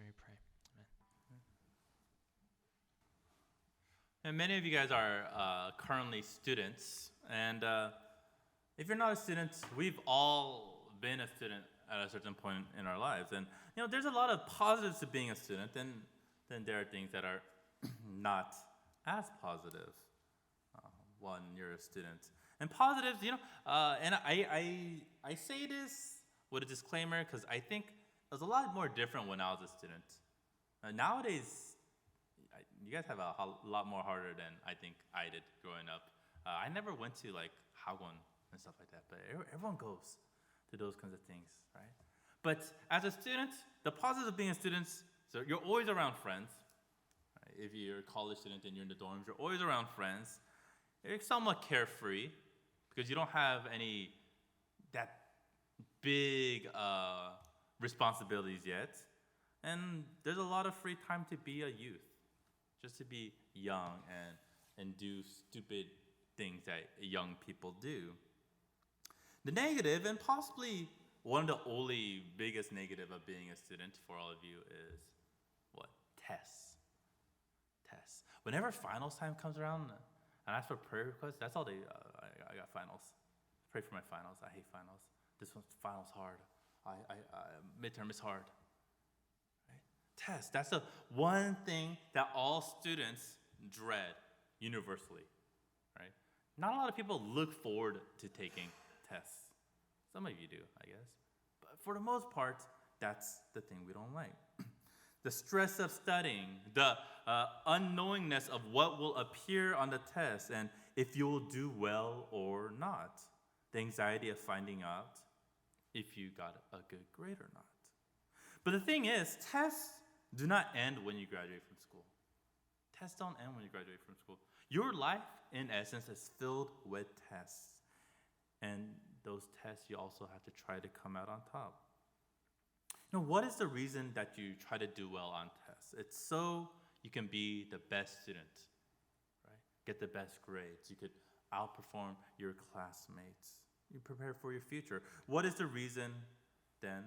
name we pray. Amen. And many of you guys are currently students, and if you're not a student, we've all been a student at a certain point in our lives. And there's a lot of positives to being a student, and then there are things that are not as positive when you're a student. And positives, and I say this with a disclaimer because I think it was a lot more different when I was a student. Nowadays, you guys have a lot more harder than I think I did growing up. I never went to like Hagwon and stuff like that, but everyone goes to those kinds of things, right? But as a student, the positives of being a student, so you're always around friends. Right? If you're a college student and you're in the dorms, you're always around friends. You're somewhat carefree because you don't have any that big responsibilities yet. And there's a lot of free time to be a youth, just to be young and do stupid things that young people do. The negative, and possibly one of the only biggest negative of being a student for all of you, is what? Tests. Tests. Whenever finals time comes around and I ask for prayer requests, that's all I got finals. Pray for my finals. I hate finals. This one's finals hard. Midterm is hard. Right? Tests. That's the one thing that all students dread universally. Right? Not a lot of people look forward to taking tests. Some of you do, I guess. But for the most part, that's the thing we don't like. The stress of studying, the unknowingness of what will appear on the test, and if you will do well or not. The anxiety of finding out if you got a good grade or not. But the thing is, tests do not end when you graduate from school. Tests don't end when you graduate from school. Your life, in essence, is filled with tests. And those tests, you also have to try to come out on top. What is the reason that you try to do well on tests? It's so you can be the best student, right? Get the best grades. You could outperform your classmates. You prepare for your future. What is the reason, then,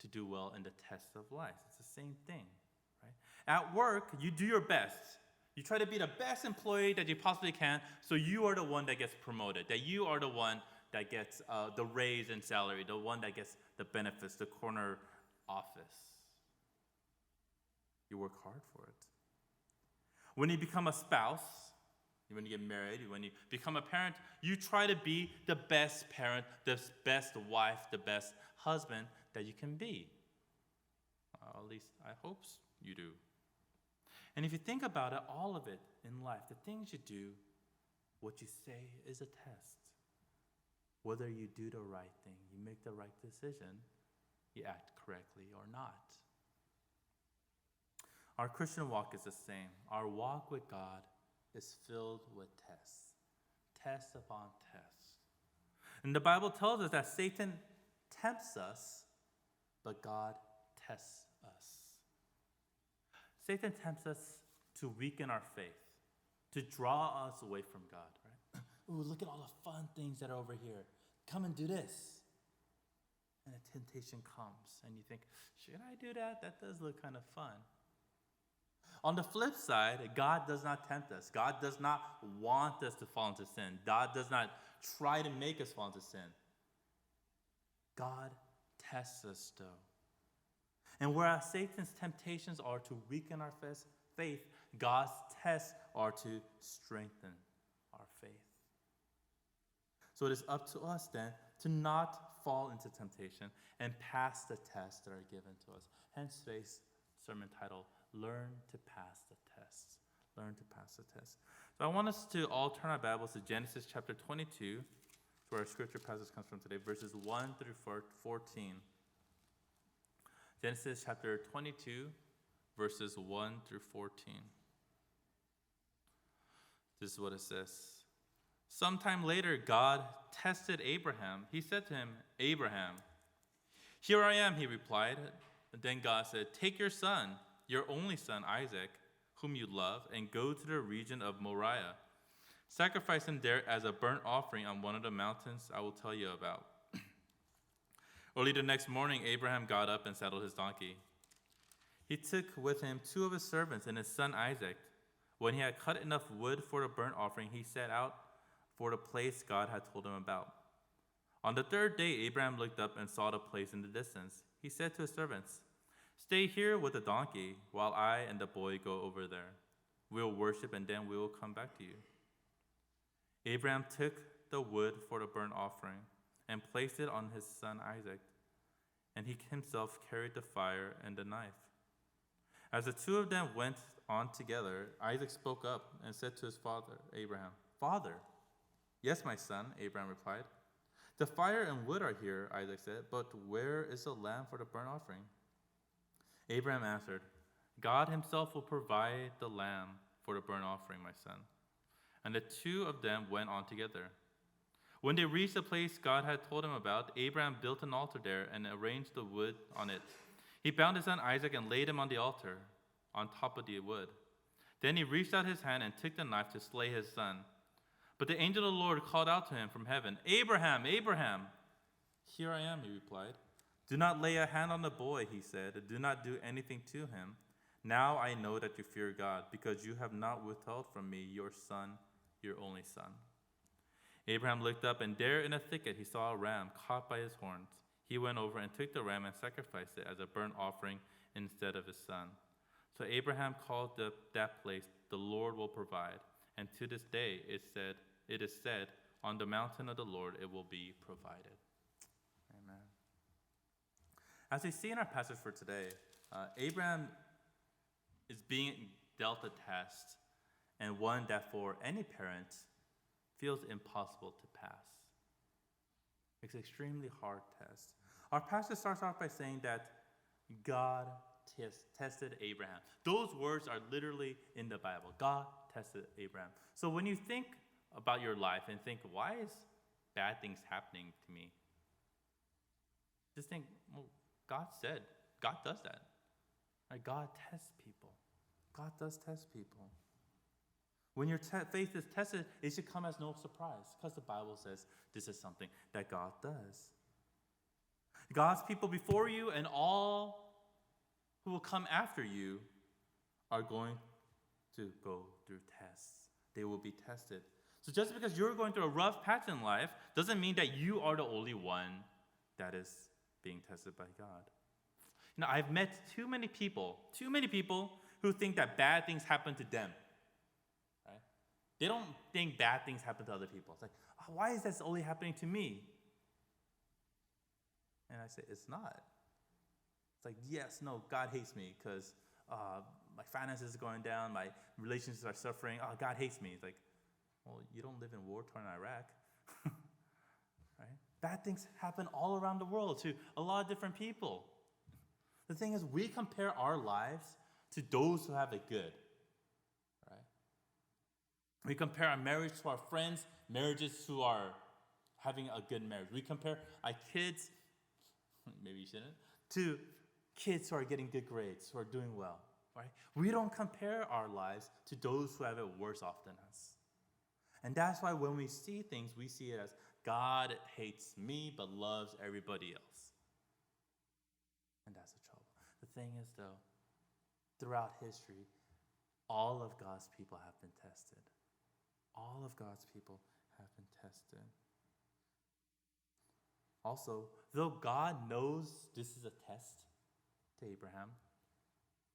to do well in the tests of life? It's the same thing, right? At work, you do your best. You try to be the best employee that you possibly can, so you are the one that gets promoted, that you are the one that gets the raise in salary, the one that gets the benefits, the corner office. You work hard for it. When you become a spouse, when you get married, when you become a parent, you try to be the best parent, the best wife, the best husband that you can be. At least I hope you do. And if you think about it, all of it in life, the things you do, what you say is a test. Whether you do the right thing, you make the right decision, you act correctly or not. Our Christian walk is the same. Our walk with God is filled with tests. Test upon tests. And the Bible tells us that Satan tempts us, but God tests us. Satan tempts us to weaken our faith, to draw us away from God, right? Ooh, look at all the fun things that are over here. Come and do this. And a temptation comes, and you think, should I do that? That does look kind of fun. On the flip side, God does not tempt us. God does not want us to fall into sin. God does not try to make us fall into sin. God tests us, though. And whereas Satan's temptations are to weaken our faith, God's tests are to strengthen our faith. So it is up to us then to not fall into temptation and pass the tests that are given to us. Hence today's sermon title, Learn to Pass the Tests. Learn to pass the tests. So I want us to all turn our Bibles to Genesis chapter 22, where our scripture passage comes from today, verses 1 through 14. Genesis chapter 22, verses 1 through 14. This is what it says. Sometime later, God tested Abraham. He said to him, Abraham. Here I am, he replied. And then God said, take your son, your only son, Isaac, whom you love, and go to the region of Moriah. Sacrifice him there as a burnt offering on one of the mountains I will tell you about. Early the next morning, Abraham got up and saddled his donkey. He took with him 2 of his servants and his son Isaac. When he had cut enough wood for the burnt offering, he set out for the place God had told him about. On the 3rd day, Abraham looked up and saw the place in the distance. He said to his servants, "Stay here with the donkey while I and the boy go over there. We will worship and then we will come back to you." Abraham took the wood for the burnt offering and placed it on his son Isaac, and he himself carried the fire and the knife. As the 2 of them went on together, Isaac spoke up and said to his father, Abraham, "Father." "Yes, my son," Abraham replied. "The fire and wood are here," Isaac said, "but where is the lamb for the burnt offering?" Abraham answered, "God himself will provide the lamb for the burnt offering, my son." And the 2 of them went on together. When they reached the place God had told him about, Abraham built an altar there and arranged the wood on it. He bound his son Isaac and laid him on the altar, on top of the wood. Then he reached out his hand and took the knife to slay his son. But the angel of the Lord called out to him from heaven, "Abraham, Abraham!" "Here I am," he replied. "Do not lay a hand on the boy," he said. "Do not do anything to him. Now I know that you fear God, because you have not withheld from me your son, your only son." Abraham looked up, and there in a thicket he saw a ram caught by his horns. He went over and took the ram and sacrificed it as a burnt offering instead of his son. So Abraham called that place, "The Lord will provide." And to this day it is said, "On the mountain of the Lord it will be provided." Amen. As we see in our passage for today, Abraham is being dealt a test, and one that for any parent feels impossible to pass. It's an extremely hard test. Our passage starts off by saying that God tested Abraham. Those words are literally in the Bible. God tested Abraham. So when you think about your life and think, why is bad things happening to me? Just think, well, God said, God does that. Right? God tests people. God does test people. When your faith is tested, it should come as no surprise, because the Bible says this is something that God does. God's people before you and all who will come after you are going to go through tests. They will be tested. So just because you're going through a rough patch in life doesn't mean that you are the only one that is being tested by God. I've met too many people who think that bad things happen to them. Right? They don't think bad things happen to other people. It's like, oh, why is this only happening to me? And I say, it's not. It's like, yes, no, God hates me because my finances are going down, my relationships are suffering. Oh, God hates me. It's like, well, you don't live in war-torn Iraq. Right? Bad things happen all around the world to a lot of different people. The thing is, we compare our lives to those who have it good. Right? We compare our marriage to our friends' marriages who are having a good marriage. We compare our kids, maybe you shouldn't, to kids who are getting good grades, who are doing well. Right? We don't compare our lives to those who have it worse off than us. And that's why when we see things, we see it as God hates me but loves everybody else. And that's the trouble. The thing is, though, throughout history, all of God's people have been tested. All of God's people have been tested. Also, though God knows this is a test to Abraham,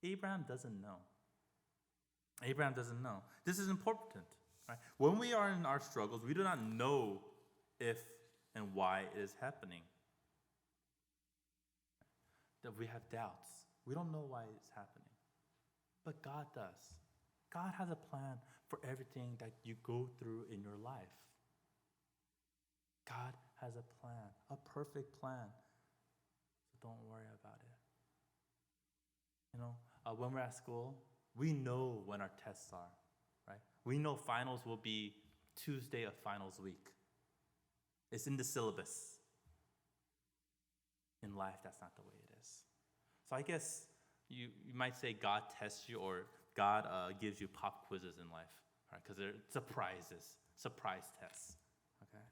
Abraham doesn't know. Abraham doesn't know. This is important. Right? When we are in our struggles, we do not know if and why it is happening. That we have doubts. We don't know why it's happening. But God does. God has a plan for everything that you go through in your life. God has a plan, a perfect plan. So don't worry about it. When we're at school, we know when our tests are, right? We know finals will be Tuesday of finals week. It's in the syllabus. In life, that's not the way it is. So I guess you might say God tests you, or God gives you pop quizzes in life, right? Because they're surprise tests. Okay.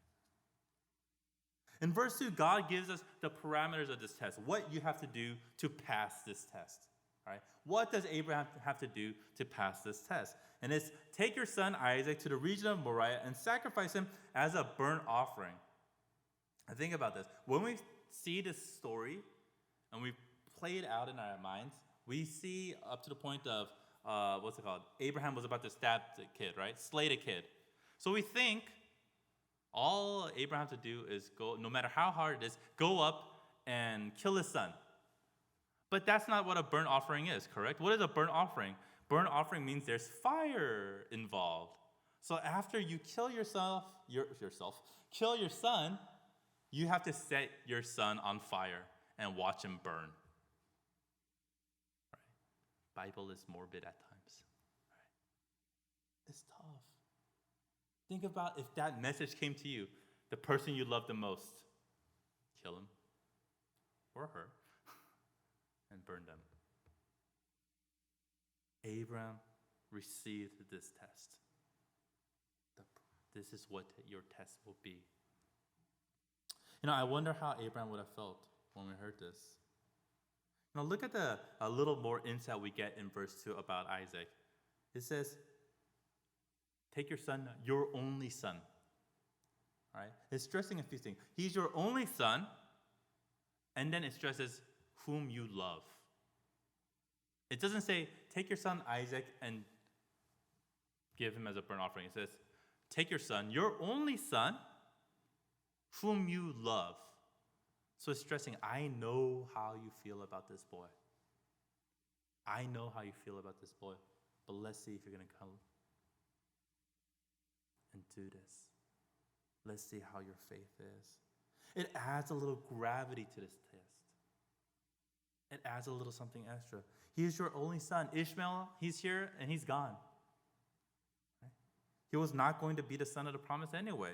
In verse 2, God gives us the parameters of this test, what you have to do to pass this test. All right? What does Abraham have to do to pass this test? And it's take your son Isaac to the region of Moriah and sacrifice him as a burnt offering. And think about this. When we see this story and we play it out in our minds, we see up to the point of, Abraham was about to stab the kid, right? Slay the kid. So we think all Abraham has to do is go, no matter how hard it is, go up and kill his son. But that's not what a burnt offering is, correct? What is a burnt offering? Burnt offering means there's fire involved. So after you kill kill your son, you have to set your son on fire and watch him burn. Right? Bible is morbid at times. Right? It's tough. Think about if that message came to you, the person you love the most, kill him or her and burn them. Abraham received this test. This is what your test will be. I wonder how Abraham would have felt when we heard this. Look at a little more insight we get in verse 2 about Isaac. It says, take your son, your only son. All right? It's stressing a few things. He's your only son, and then it stresses whom you love. It doesn't say, take your son Isaac and give him as a burnt offering. It says, take your son, your only son, whom you love. So it's stressing, I know how you feel about this boy. I know how you feel about this boy. But let's see if you're going to come and do this. Let's see how your faith is. It adds a little gravity to this test. It adds a little something extra. He's your only son. Ishmael, he's here and he's gone. Right? He was not going to be the son of the promise anyway.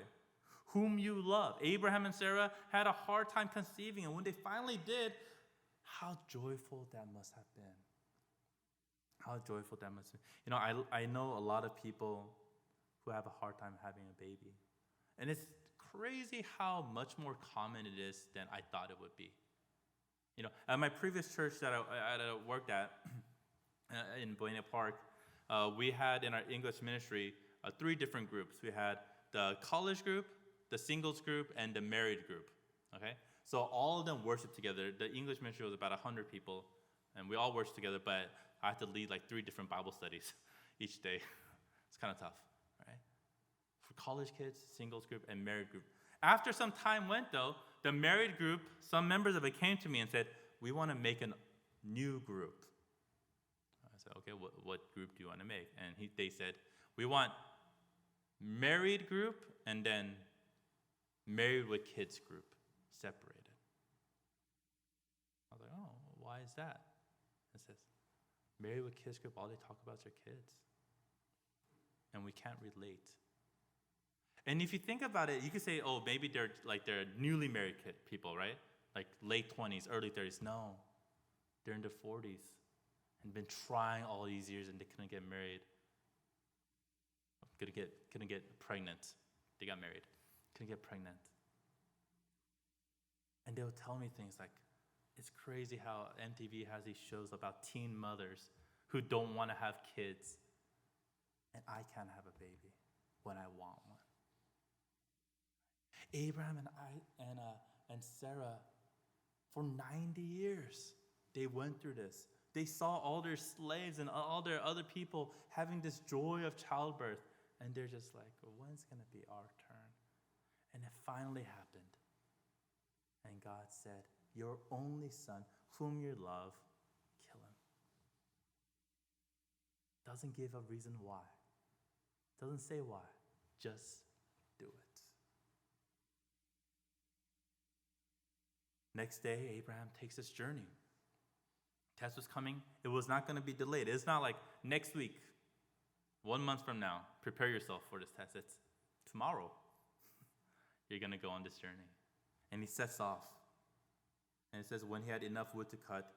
Whom you love. Abraham and Sarah had a hard time conceiving, and when they finally did, how joyful that must have been. How joyful that must be. I know a lot of people who have a hard time having a baby. And it's crazy how much more common it is than I thought it would be. At my previous church that I worked at in Buena Park, we had in our English ministry 3 different groups. We had the college group, the singles group, and the married group. Okay? So all of them worship together. The English ministry was about 100 people, and we all worship together, but I had to lead 3 different Bible studies each day. It's kind of tough, right? For college kids, singles group, and married group. After some time went, though, the married group, some members of it came to me and said, we want to make a new group. I said, okay, what group do you want to make? And they said, we want married group and then married with kids group, separated. I was like, oh, why is that? It says, married with kids group, all they talk about is their kids. And we can't relate. And if you think about it, you could say, oh, maybe they're newly married people, right? Like late 20s, early 30s. No, they're in their 40s and been trying all these years and they couldn't get married. Couldn't get pregnant. They got married. Couldn't get pregnant. And they'll tell me things like, it's crazy how MTV has these shows about teen mothers who don't want to have kids, and I can't have a baby when I want one. Abraham and Sarah, for 90 years, they went through this. They saw all their slaves and all their other people having this joy of childbirth, and they're just like, well, when's going to be our turn? And it finally happened. And God said, your only son, whom you love, kill him. Doesn't give a reason why. Doesn't say why. Just do it. Next day, Abraham takes his journey. Test was coming. It was not going to be delayed. It's not like next week, 1 month from now, prepare yourself for this test. It's tomorrow. You're going to go on this journey. And he sets off. And it says when he had enough wood to cut,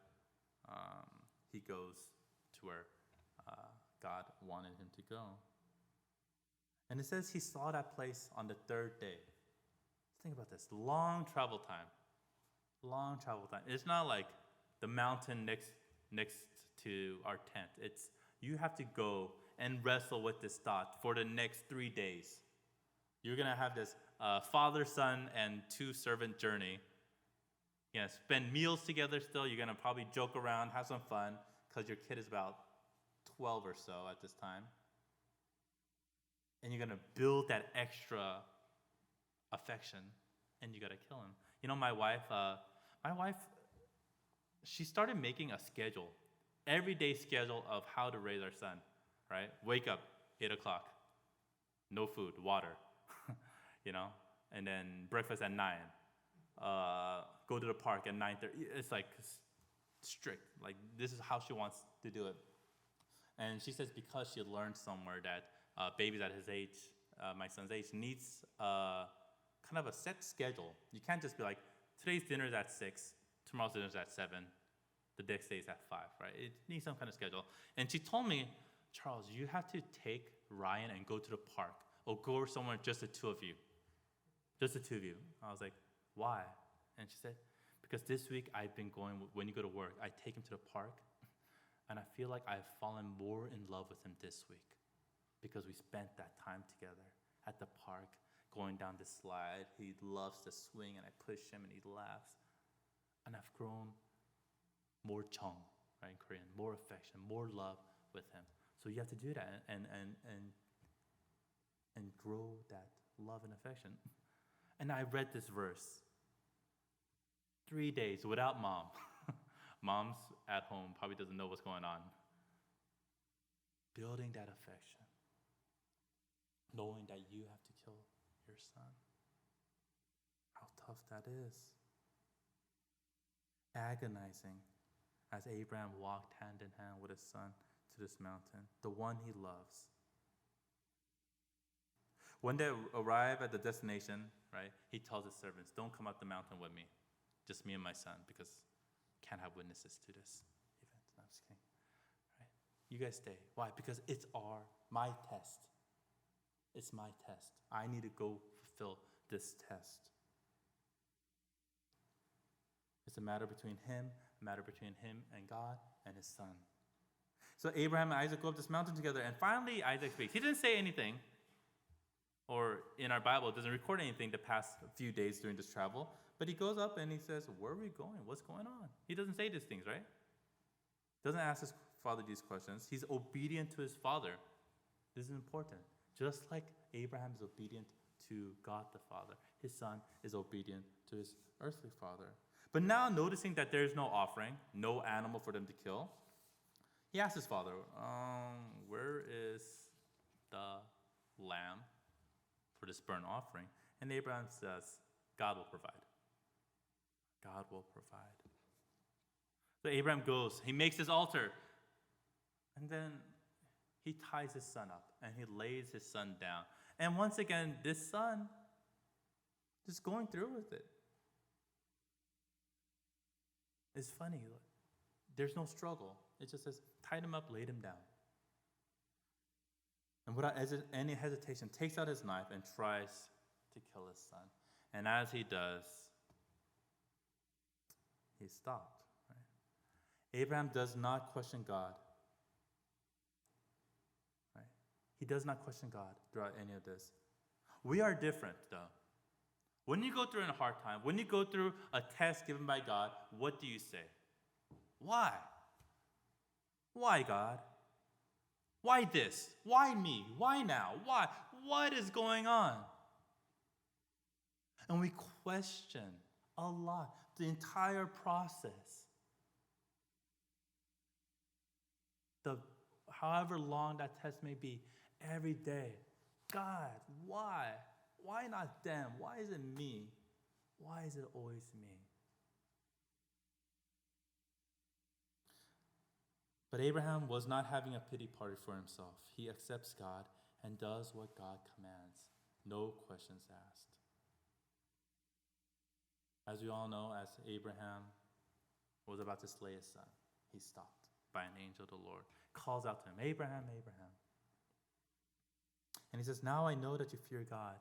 he goes to where God wanted him to go. And it says he saw that place on the 3rd day. Think about this. Long travel time. Long travel time. It's not like the mountain next to our tent. It's you have to go and wrestle with this thought for the next 3 days. You're gonna have this father, son, and 2 servant journey. You're gonna spend meals together still. You're gonna probably joke around, have some fun, because your kid is about 12 or so at this time. And you're gonna build that extra affection, and you gotta kill him. You know, my wife, she started making a schedule, everyday schedule of how to raise our son. Right? Wake up 8 o'clock, no food, water, you know, and then breakfast at 9. Go to the park at 9:30. It's like strict. Like this is how she wants to do it. And she says because she learned somewhere that babies at his age, my son's age, needs kind of a set schedule. You can't just be like, today's dinner is at 6, tomorrow's dinner is at 7, the next day is at 5, right? It needs some kind of schedule. And she told me, Charles, you have to take Ryan and go to the park or go somewhere just the 2 of you. Just the 2 of you. I was like, why? And she said, because this week I've been going, when you go to work, I take him to the park, and I feel like I've fallen more in love with him this week because we spent that time together at the park, going down the slide. He loves to swing, and I push him, and he laughs. And I've grown more chong, right, in Korean, more affection, more love with him. So you have to do that and grow that love and affection. And I read this verse. 3 days without mom. Mom's at home, probably doesn't know what's going on. Building that affection. Knowing that you have to kill your son. How tough that is. Agonizing as Abraham walked hand in hand with his son to this mountain, the one he loves. When they arrive at the destination, right, he tells his servants, don't come up the mountain with me. Just me and my son, because can't have witnesses to this event. No, I'm just kidding. Right? You guys stay. Why? Because it's my test. It's my test. I need to go fulfill this test. It's a matter between him and God and his son. So Abraham and Isaac go up this mountain together, and finally Isaac speaks. He didn't say anything, or in our Bible, it doesn't record anything the past few days during this travel, but he goes up and he says, where are we going? What's going on? He doesn't say these things, right? Doesn't ask his father these questions. He's obedient to his father. This is important. Just like Abraham is obedient to God the Father, his son is obedient to his earthly father. But now, noticing that there's no offering, no animal for them to kill, he asks his father, where is the lamb for this burnt offering? And Abraham says, God will provide. God will provide. So Abraham goes, he makes his altar, and then he ties his son up, and he lays his son down. And once again, this son just going through with it. It's funny. There's no struggle. It just says, tied him up, laid him down. And without any hesitation, takes out his knife and tries to kill his son. And as he does, he's stopped. Right? Abraham does not question God. Right? He does not question God throughout any of this. We are different, though. When you go through a hard time, when you go through a test given by God, what do you say? Why? Why, God? Why this? Why me? Why now? Why? What is going on? And we question a lot the entire process. However long that test may be, every day. God, why? Why not them? Why is it me? Why is it always me? But Abraham was not having a pity party for himself. He accepts God and does what God commands. No questions asked. As we all know, as Abraham was about to slay his son, he stopped by an angel of the Lord, calls out to him, Abraham, Abraham. And he says, now I know that you fear God.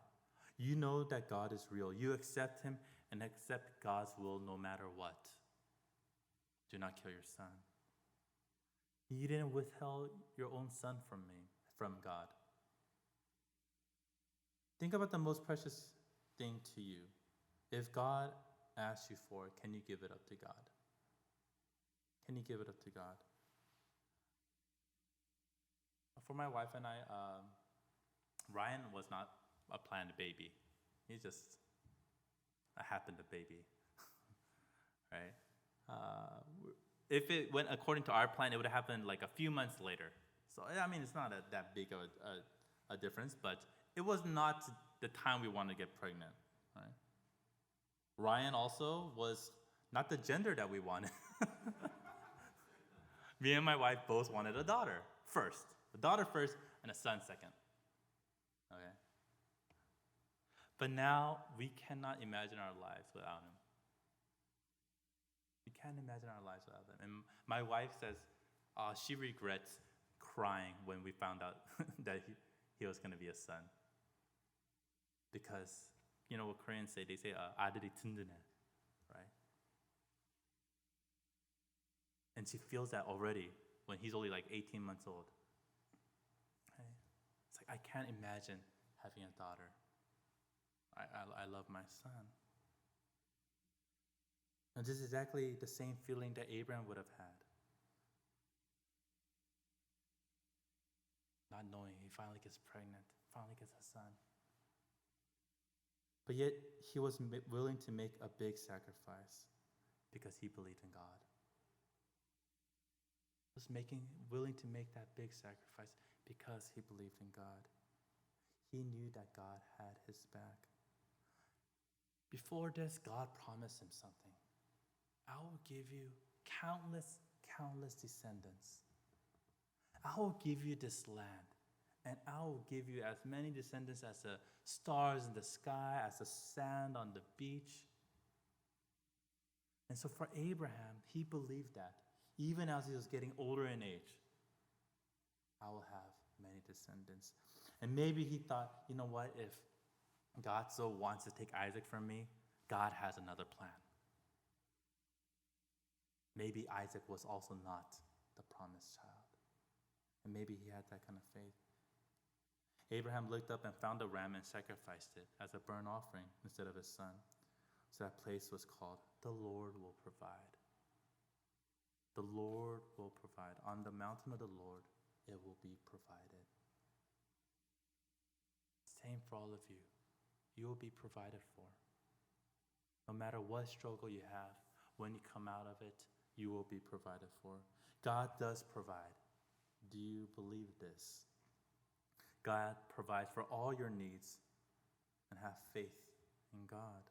You know that God is real. You accept him and accept God's will no matter what. Do not kill your son. You didn't withhold your own son from God. Think about the most precious thing to you. If God asks you for it, can you give it up to God? Can you give it up to God? For my wife and I, Ryan was not a planned baby. He's just a happened baby, right? If it went according to our plan, it would have happened like a few months later. So, I mean, it's not that big of a difference, but it was not the time we wanted to get pregnant, right? Ryan also was not the gender that we wanted. Me and my wife both wanted a daughter first. A daughter first and a son second. Okay? But now we cannot imagine our lives without him. We can't imagine our lives without him. And my wife says she regrets crying when we found out that he was going to be a son. Because, you know what Koreans say? They say, 아들이 든든해, right? And she feels that already when he's only like 18 months old. Right? It's like, I can't imagine having a daughter. I love my son. And this is exactly the same feeling that Abraham would have had. Not knowing he finally gets pregnant, finally gets a son. But yet, he was willing to make a big sacrifice because he believed in God. He was willing to make that big sacrifice because he believed in God. He knew that God had his back. Before this, God promised him something. I will give you countless descendants. I will give you this land, and I will give you as many descendants as the stars in the sky, as the sand on the beach. And so for Abraham, he believed that, even as he was getting older in age, I will have many descendants. And maybe he thought, you know what, if God so wants to take Isaac from me, God has another plan. Maybe Isaac was also not the promised child. And maybe he had that kind of faith. Abraham looked up and found a ram and sacrificed it as a burnt offering instead of his son. So that place was called The Lord Will Provide. The Lord will provide. On the mountain of the Lord, it will be provided. Same for all of you. You will be provided for. No matter what struggle you have, when you come out of it, you will be provided for. God does provide. Do you believe this? God provides for all your needs, and have faith in God.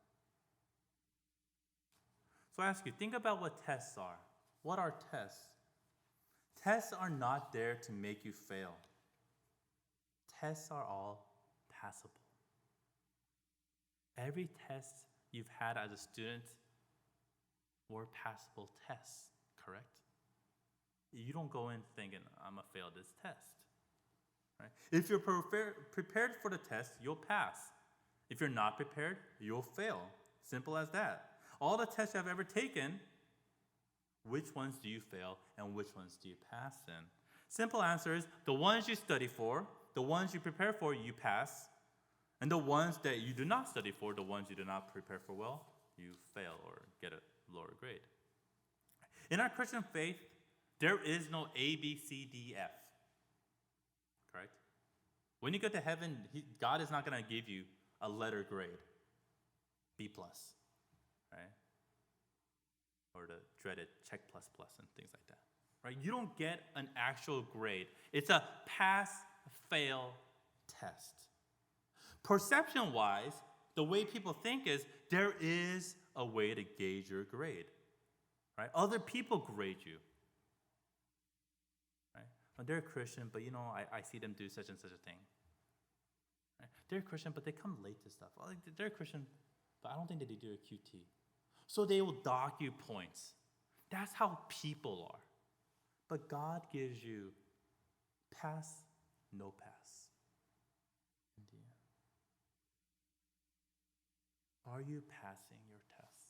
So I ask you, think about what tests are. What are tests? Tests are not there to make you fail. Tests are all passable. Every test you've had as a student were passable tests, correct? You don't go in thinking, I'm going to fail this test. Right? If you're prepared for the test, you'll pass. If you're not prepared, you'll fail. Simple as that. All the tests I've ever taken, which ones do you fail and which ones do you pass in? Simple answer is the ones you study for, the ones you prepare for, you pass. And the ones that you do not study for, the ones you do not prepare for well, you fail or get a lower grade. In our Christian faith, there is no A, B, C, D, F. Correct? When you get to heaven, God is not going to give you a letter grade, B+, right? Or the dreaded check ++ and things like that. Right? You don't get an actual grade. It's a pass-fail test. Perception-wise, the way people think is there is a way to gauge your grade. Right? Other people grade you. Right? Well, they're a Christian, but I see them do such and such a thing. Right? They're a Christian, but they come late to stuff. Well, they're a Christian, but I don't think that they do a QT. So they will dock you points. That's how people are. But God gives you pass, no pass. In the end. Are you passing your tests?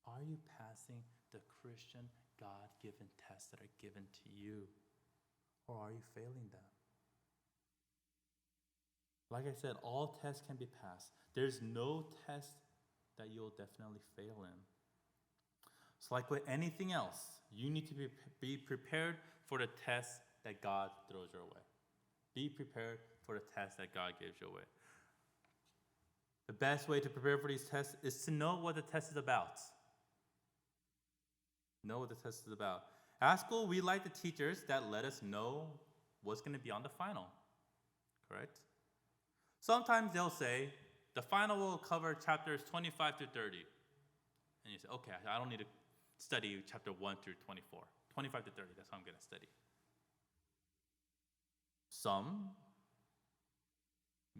Are you passing the Christian God-given tests that are given to you? Or are you failing them? Like I said, all tests can be passed. There's no test that you'll definitely fail in. So like with anything else, you need to be prepared for the test that God throws your way. Be prepared for the test that God gives you away. The best way to prepare for these tests is to know what the test is about. Know what the test is about. At school, we like the teachers that let us know what's going to be on the final. Correct? Sometimes they'll say, the final will cover chapters 25 to 30. And you say, okay, I don't need to study chapter 1 through 24. 25 to 30, that's how I'm going to study. Some,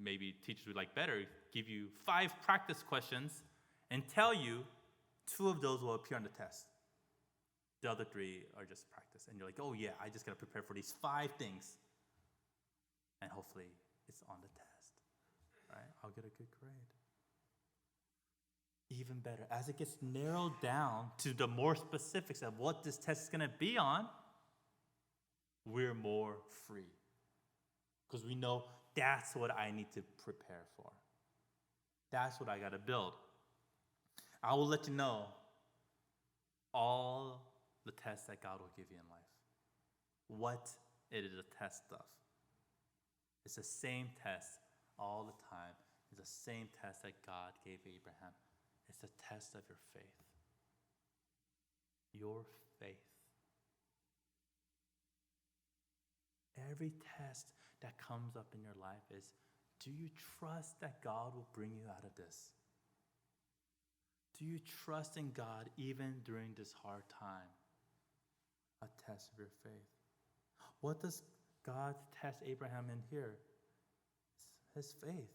maybe teachers would like better, give you 5 practice questions and tell you 2 of those will appear on the test. The other 3 are just practice. And you're like, oh yeah, I just got to prepare for these 5 things. And hopefully it's on the test, right? I'll get a good grade. Even better, as it gets narrowed down to the more specifics of what this test is going to be on, we're more free. Because we know that's what I need to prepare for. That's what I got to build. I will let you know all the tests that God will give you in life. What it is a test of. It's the same test all the time. It's the same test that God gave Abraham. It's a test of your faith. Your faith. Every test that comes up in your life is, do you trust that God will bring you out of this? Do you trust in God even during this hard time? A test of your faith. What does God test Abraham in here? It's his faith.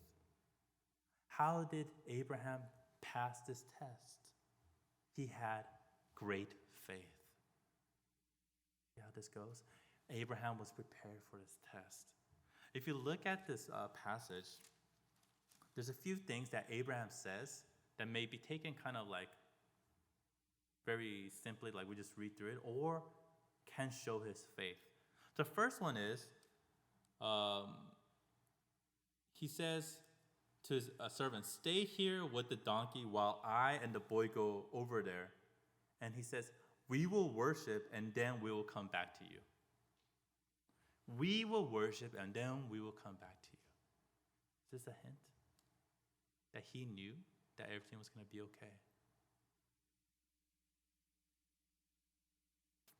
How did Abraham pass this test? He had great faith. See how this goes? Abraham was prepared for this test. If you look at this passage, there's a few things that Abraham says that may be taken kind of like very simply, like we just read through it, or can show his faith. The first one is, he says to his servant, stay here with the donkey while I and the boy go over there. And he says, we will worship and then we will come back to you. We will worship and then we will come back to you. Is this a hint? That he knew that everything was going to be okay.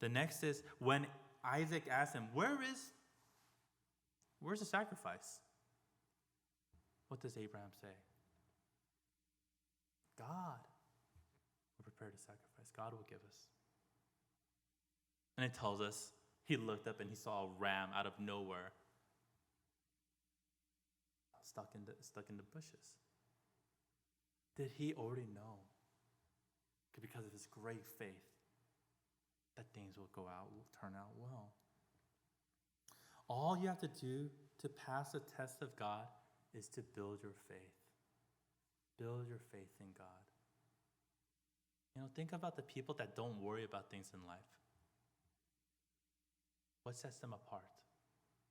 The next is when Isaac asked him, where's the sacrifice? What does Abraham say? God will prepare the sacrifice. God will give us. And it tells us he looked up and he saw a ram out of nowhere stuck in the bushes. Did he already know? Because of his great faith that things will turn out well. All you have to do to pass the test of God is to build your faith. Build your faith in God. Think about the people that don't worry about things in life. What sets them apart?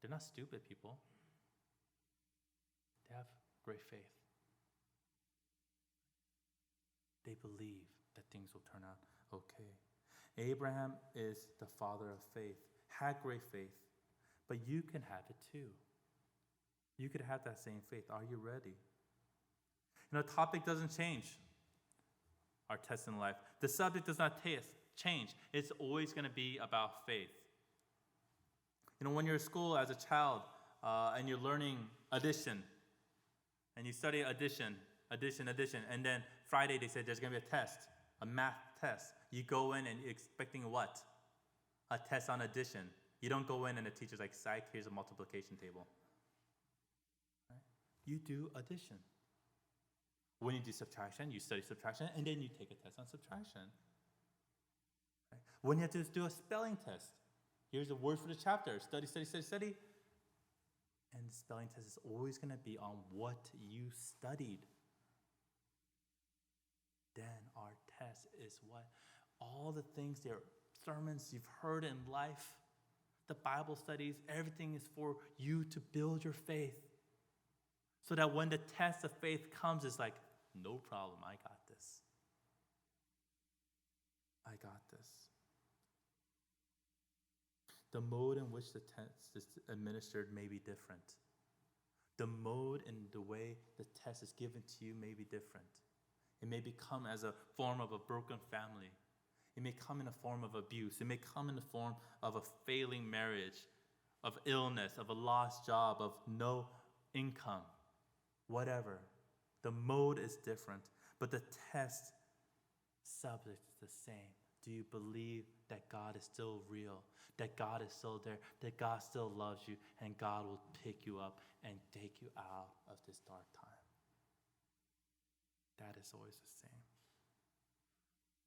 They're not stupid people. They have great faith. They believe that things will turn out okay. Abraham is the father of faith, had great faith, but you can have it too. You could have that same faith. Are you ready? The topic doesn't change. Our test in life. The subject does not change. It's always going to be about faith. When you're at school as a child and you're learning addition, and you study addition, and then Friday they said there's going to be a test, a math test. You go in and you're expecting what? A test on addition. You don't go in and the teacher's like, psych, here's a multiplication table. Right? You do addition. When you do subtraction, you study subtraction, and then you take a test on subtraction. Right? When you have to do a spelling test, here's the word for the chapter. Study. And the spelling test is always going to be on what you studied. then our test is what? All the things, their sermons you've heard in life, the Bible studies, everything is for you to build your faith. So that when the test of faith comes, it's like, no problem, I got this. I got this. The mode in which the test is administered may be different. The mode and the way the test is given to you may be different. It may become as a form of a broken family. It may come in a form of abuse. It may come in the form of a failing marriage, of illness, of a lost job, of no income, whatever. The mode is different, but the test subject is the same. Do you believe that God is still real, that God is still there, that God still loves you, and God will pick you up and take you out of this dark time? That is always the same.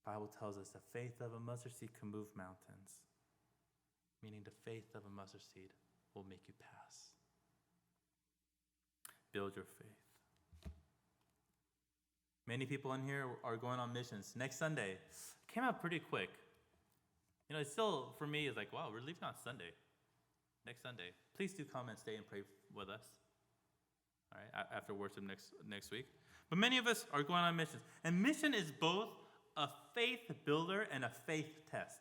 The Bible tells us the faith of a mustard seed can move mountains, meaning the faith of a mustard seed will make you pass. Build your faith. Many people in here are going on missions. Next Sunday came out pretty quick. You know, it's still, for me, it's like, wow, we're leaving on Sunday. Next Sunday. Please do come and stay and pray with us. All right, after worship next week. But many of us are going on missions. And mission is both a faith builder and a faith test.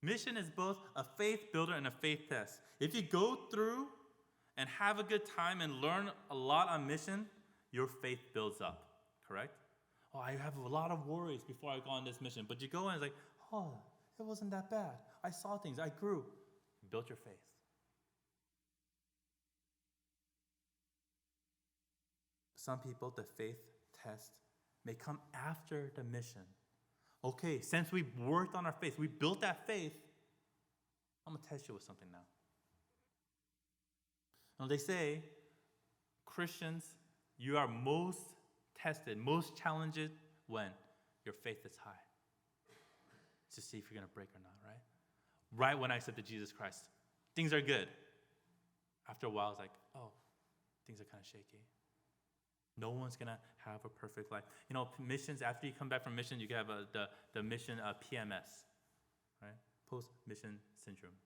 Mission is both a faith builder and a faith test. If you go through and have a good time and learn a lot on mission, your faith builds up, correct? Oh, I have a lot of worries before I go on this mission. But you go and it's like, oh, it wasn't that bad. I saw things. I grew. You built your faith. Some people, the faith test may come after the mission. Okay, since we worked on our faith, we built that faith, I'm going to test you with something now. Now, they say, Christians, you are most tested, most challenged when your faith is high. To see if you're going to break or not, right? Right when I accepted Jesus Christ, things are good. After a while, it's like, oh, things are kind of shaky. No one's going to have a perfect life. You know, missions, after you come back from mission, you can have the mission PMS, right? Post-mission syndrome,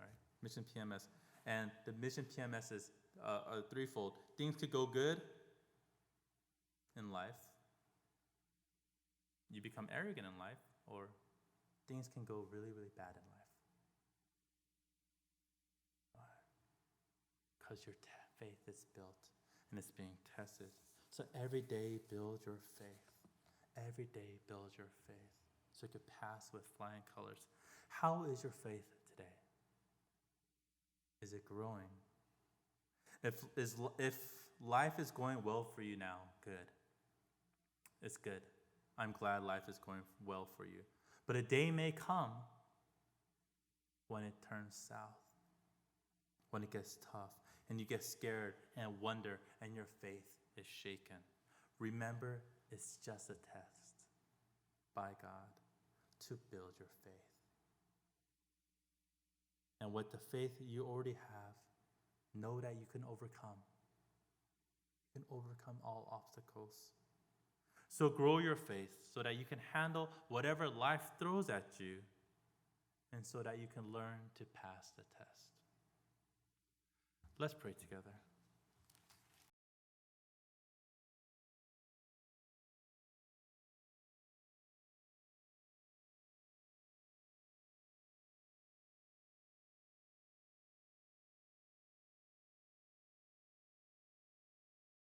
right? Mission PMS. And the mission PMS is threefold. Things could go good in life. You become arrogant in life, or things can go really, really bad in life. Because your faith is built and it's being tested. So every day, build your faith. Every day, build your faith so you can pass with flying colors. How is your faith today? Is it growing? If life is going well for you now, good. It's good. I'm glad life is going well for you. But a day may come when it turns south, when it gets tough, and you get scared and wonder, and your faith is shaken. Remember, it's just a test by God to build your faith. And with the faith you already have, know that you can overcome. You can overcome all obstacles. So grow your faith so that you can handle whatever life throws at you, and so that you can learn to pass the test. Let's pray together.